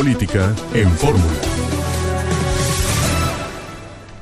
política en Fórmula.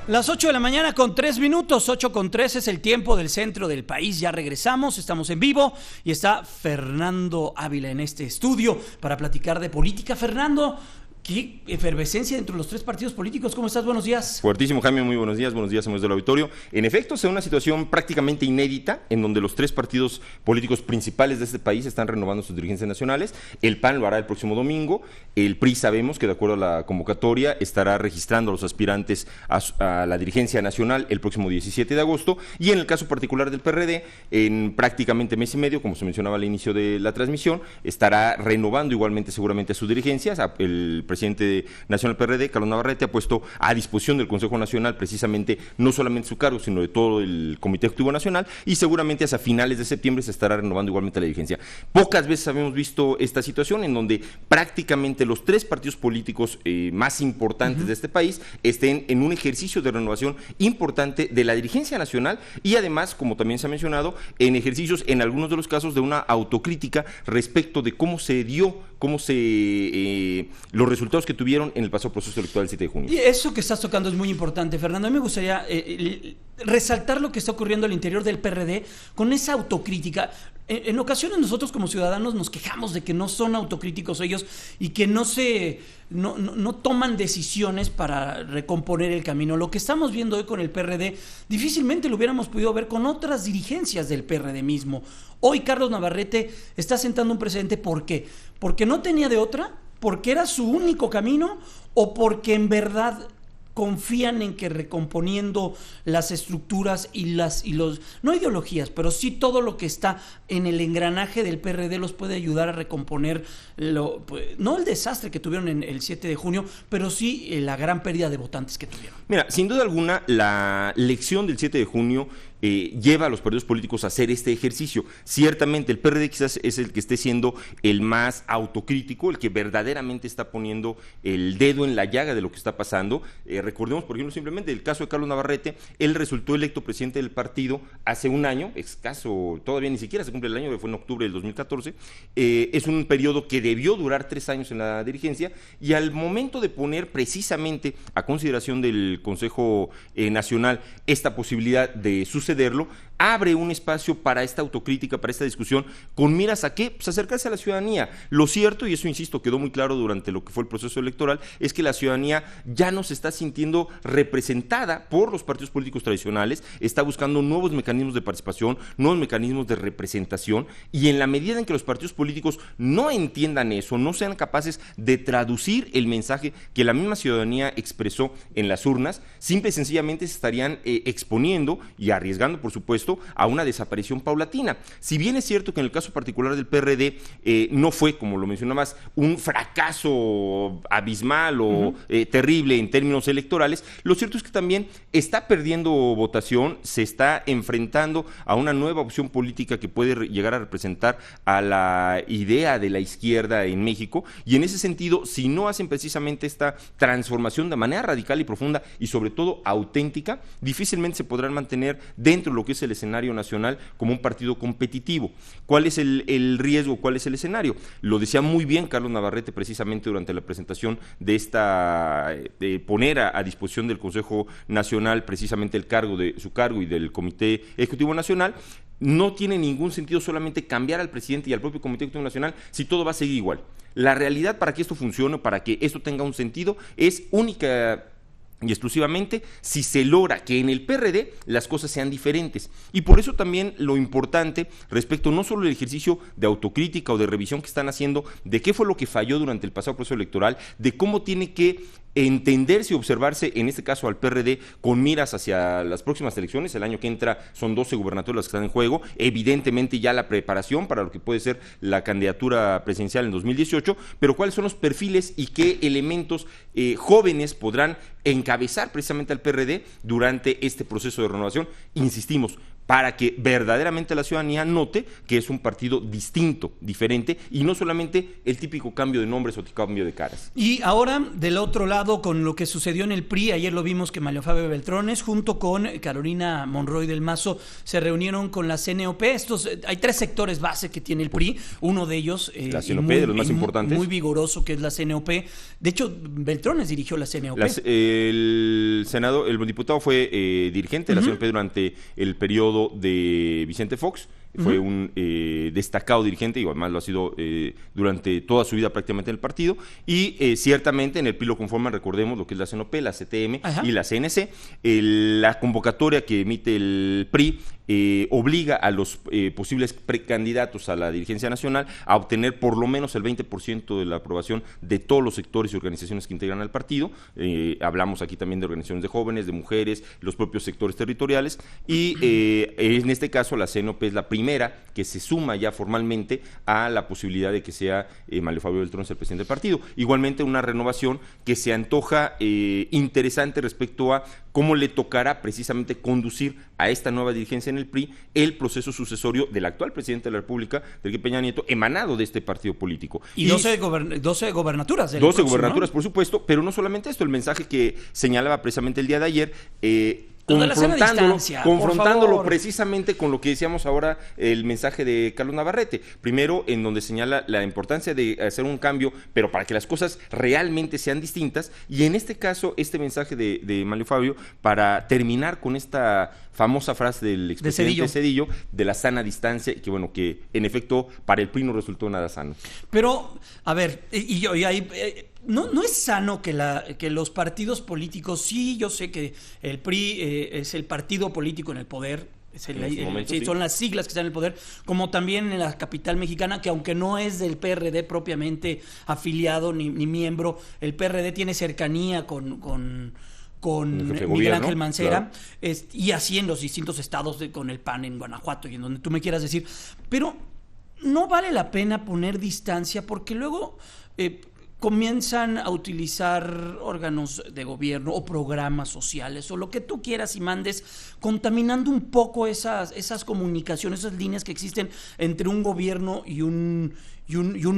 Las 8 de la mañana con 3 minutos, 8:03 es el tiempo del centro del país. Ya regresamos, estamos en vivo y está Fernando Ávila en este estudio para platicar de política. Fernando, qué efervescencia entre los tres partidos políticos. ¿Cómo estás? Buenos días. Fuertísimo, Jaime. Muy buenos días, amigos del auditorio. En efecto, se da una situación prácticamente inédita en donde los tres partidos políticos principales de este país están renovando sus dirigencias nacionales. El PAN lo hará el próximo domingo. El PRI sabemos que de acuerdo a la convocatoria estará registrando a los aspirantes a la dirigencia nacional el próximo 17 de agosto. Y en el caso particular del PRD, en prácticamente mes y medio, como se mencionaba al inicio de la transmisión, estará renovando igualmente seguramente sus dirigencias. El presidente nacional del PRD, Carlos Navarrete, ha puesto a disposición del Consejo Nacional precisamente no solamente su cargo, sino de todo el Comité Ejecutivo Nacional, y seguramente hasta finales de septiembre se estará renovando igualmente la dirigencia. Pocas veces habíamos visto esta situación en donde prácticamente los tres partidos políticos más importantes de este país estén en un ejercicio de renovación importante de la dirigencia nacional y además, como también se ha mencionado, en ejercicios, en algunos de los casos, de una autocrítica respecto de cómo se dio, los resultados que tuvieron en el pasado proceso electoral del 7 de junio. Y eso que estás tocando es muy importante, Fernando. A mí me gustaría resaltar lo que está ocurriendo al interior del PRD con esa autocrítica. En ocasiones nosotros como ciudadanos nos quejamos de que no son autocríticos ellos y que no toman decisiones para recomponer el camino. Lo que estamos viendo hoy con el PRD difícilmente lo hubiéramos podido ver con otras dirigencias del PRD mismo. Hoy Carlos Navarrete está sentando un precedente. ¿Por qué? Porque no tenía de otra, porque era su único camino o porque en verdad confían en que recomponiendo las estructuras y los, no ideologías, pero sí todo lo que está en el engranaje del PRD los puede ayudar a recomponer, no el desastre que tuvieron en el 7 de junio, pero sí la gran pérdida de votantes que tuvieron. Mira, sin duda alguna, la elección del 7 de junio lleva a los partidos políticos a hacer este ejercicio. Ciertamente el PRD quizás es el que esté siendo el más autocrítico, el que verdaderamente está poniendo el dedo en la llaga de lo que está pasando. Recordemos, por ejemplo, simplemente el caso de Carlos Navarrete. Él resultó electo presidente del partido hace un año, escaso, todavía ni siquiera se cumple el año, que fue en octubre del 2014. Es un periodo que debió durar 3 años en la dirigencia, y al momento de poner precisamente a consideración del Consejo Nacional esta posibilidad de sucederlo, abre un espacio para esta autocrítica, para esta discusión, con miras a qué, pues acercarse a la ciudadanía. Lo cierto, y eso insisto, quedó muy claro durante lo que fue el proceso electoral, es que la ciudadanía ya no se está sintiendo representada por los partidos políticos tradicionales, está buscando nuevos mecanismos de participación, nuevos mecanismos de representación, y en la medida en que los partidos políticos no entiendan eso, no sean capaces de traducir el mensaje que la misma ciudadanía expresó en las urnas, simple y sencillamente se estarían exponiendo y arriesgando, por supuesto, a una desaparición paulatina. Si bien es cierto que en el caso particular del PRD no fue, como lo mencionabas, un fracaso abismal o terrible en términos electorales, lo cierto es que también está perdiendo votación, se está enfrentando a una nueva opción política que puede llegar a representar a la idea de la izquierda en México, y en ese sentido, si no hacen precisamente esta transformación de manera radical y profunda y sobre todo auténtica, difícilmente se podrán mantener dentro de lo que es el escenario nacional como un partido competitivo. ¿Cuál es el riesgo? ¿Cuál es el escenario? Lo decía muy bien Carlos Navarrete precisamente durante la presentación de de poner a disposición del Consejo Nacional precisamente su cargo y del Comité Ejecutivo Nacional. No tiene ningún sentido solamente cambiar al presidente y al propio Comité Ejecutivo Nacional si todo va a seguir igual. La realidad, para que esto funcione, para que esto tenga un sentido, es única y exclusivamente si se logra que en el PRD las cosas sean diferentes. Y por eso también lo importante respecto no solo al ejercicio de autocrítica o de revisión que están haciendo de qué fue lo que falló durante el pasado proceso electoral, de cómo tiene que entenderse y observarse, en este caso al PRD, con miras hacia las próximas elecciones. El año que entra son 12 gubernaturas las que están en juego, evidentemente ya la preparación para lo que puede ser la candidatura presidencial en 2018, pero cuáles son los perfiles y qué elementos jóvenes podrán encabezar precisamente al PRD durante este proceso de renovación. Insistimos, para que verdaderamente la ciudadanía note que es un partido distinto, diferente, y no solamente el típico cambio de nombres o cambio de caras. Y ahora, del otro lado, con lo que sucedió en el PRI, ayer lo vimos que Mario Fabio Beltrones, junto con Carolina Monroy del Mazo, se reunieron con la CNOP. Hay 3 sectores base que tiene el PRI, uno de ellos, la CNOP, de los más importantes, muy vigoroso, que es la CNOP. De hecho, Beltrones dirigió la CNOP. El diputado fue dirigente de la CNOP durante el periodo de Vicente Fox. Fue un destacado dirigente, y además lo ha sido durante toda su vida prácticamente en el partido, y ciertamente en el PRI lo conforman, recordemos, lo que es la CNOP, la CTM y la CNC. La convocatoria que emite el PRI obliga a los posibles precandidatos a la dirigencia nacional a obtener por lo menos el 20% de la aprobación de todos los sectores y organizaciones que integran al partido. Hablamos aquí también de organizaciones de jóvenes, de mujeres, los propios sectores territoriales, y en este caso la CNOP es la primera que se suma ya formalmente a la posibilidad de que sea Mario Fabio Beltrones el presidente del partido. Igualmente una renovación que se antoja interesante respecto a cómo le tocará precisamente conducir a esta nueva dirigencia en el PRI el proceso sucesorio del actual presidente de la República, Enrique Peña Nieto, emanado de este partido político. Y 12 gobernaturas. 12 gobernaturas, ¿no? Por supuesto, pero no solamente esto, el mensaje que señalaba precisamente el día de ayer, confrontándolo precisamente con lo que decíamos ahora, el mensaje de Carlos Navarrete. Primero, en donde señala la importancia de hacer un cambio, pero para que las cosas realmente sean distintas, y en este caso, este mensaje de Mario Fabio, para terminar con esta famosa frase del expresidente Zedillo, de la sana distancia, que bueno, que en efecto para el PRI no resultó nada sano. Pero, a ver, no es sano que los partidos políticos, sí, yo sé que el PRI es el partido político en el poder, son las siglas que están en el poder, como también en la capital mexicana, que aunque no es del PRD propiamente afiliado ni miembro, el PRD tiene cercanía con Miguel Ángel Mancera, claro, y así en los distintos estados con el PAN en Guanajuato y en donde tú me quieras decir. Pero no vale la pena poner distancia, porque luego comienzan a utilizar órganos de gobierno o programas sociales o lo que tú quieras y mandes, contaminando un poco esas comunicaciones, esas líneas que existen entre un gobierno y un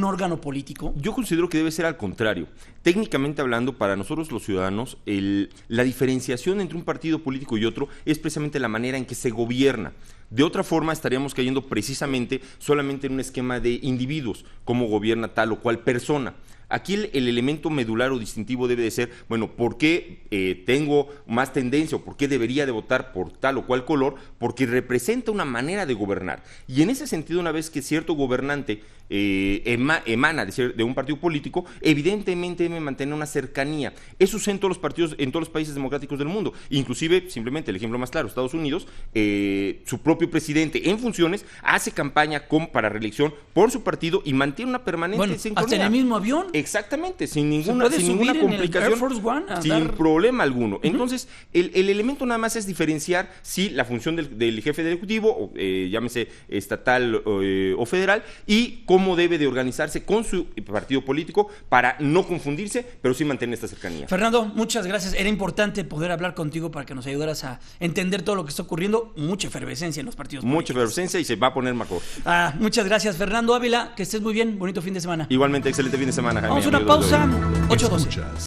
órgano político. Yo considero que debe ser al contrario. Técnicamente hablando, para nosotros los ciudadanos, la diferenciación entre un partido político y otro es precisamente la manera en que se gobierna. De otra forma, estaríamos cayendo precisamente solamente en un esquema de individuos, cómo gobierna tal o cual persona. Aquí el elemento medular o distintivo debe de ser, bueno, ¿por qué tengo más tendencia o por qué debería de votar por tal o cual color? Porque representa una manera de gobernar. Y en ese sentido, una vez que cierto gobernante emana de un partido político, evidentemente debe mantener una cercanía. Eso es en todos los partidos, en todos los países democráticos del mundo. Inclusive, simplemente el ejemplo más claro, Estados Unidos, su propio presidente en funciones hace campaña para reelección por su partido y mantiene una permanente sincronía. Hasta en el mismo avión. Exactamente, sin ninguna complicación, sin problema alguno. Entonces, el elemento nada más es diferenciar si la función del jefe del Ejecutivo, llámese estatal o federal, y cómo debe de organizarse con su partido político para no confundirse, pero sí mantener esta cercanía. Fernando, muchas gracias. Era importante poder hablar contigo para que nos ayudaras a entender todo lo que está ocurriendo. Mucha efervescencia en los partidos políticos. Mucha efervescencia y se va a poner mejor. Muchas gracias, Fernando Ávila. Que estés muy bien. Bonito fin de semana. Igualmente, excelente fin de semana, Jaime. Vamos a una pausa. 8:12.